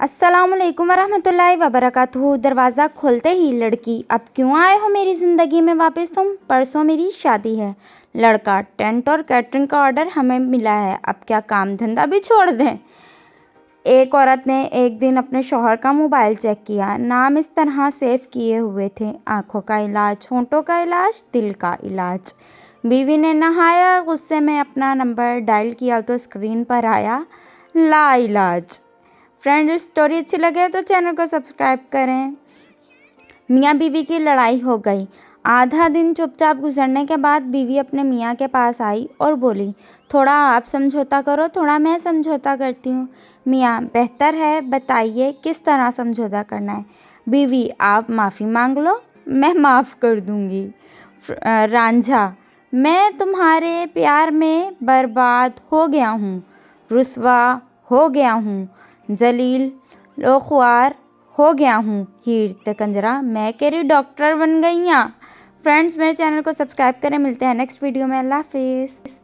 अस्सलामुअलैकुम वरहमतुल्लाहि वबरकातुहू। दरवाज़ा खोलते ही लड़की, अब क्यों आए हो मेरी ज़िंदगी में वापस तुम? परसों मेरी शादी है। लड़का, टेंट और कैटरिंग का ऑर्डर हमें मिला है, अब क्या काम धंधा भी छोड़ दें? एक औरत ने एक दिन अपने शौहर का मोबाइल चेक किया। नाम इस तरह सेव किए हुए थे: आँखों का इलाज, होंठों का इलाज, दिल का इलाज। बीवी ने नहाया गुस्से में अपना नंबर डायल किया तो स्क्रीन पर आया ला इलाज। फ्रेंड, स्टोरी अच्छी लगे तो चैनल को सब्सक्राइब करें। मियाँ बीवी की लड़ाई हो गई। आधा दिन चुपचाप गुजरने के बाद बीवी अपने मियाँ के पास आई और बोली, थोड़ा आप समझौता करो, थोड़ा मैं समझौता करती हूँ। मियाँ, बेहतर है, बताइए किस तरह समझौता करना है। बीवी, आप माफ़ी मांग लो, मैं माफ़ कर दूँगी। रांझा, मैं तुम्हारे प्यार में बर्बाद हो गया हूँ, रुसवा हो गया हूँ, जलील लोख्वार हो गया हूँ। हीर ते कंजरा, मैं केरी डॉक्टर बन गई। फ्रेंड्स, मेरे चैनल को सब्सक्राइब करें। मिलते हैं नेक्स्ट वीडियो में। अल्लाह हाफिज़।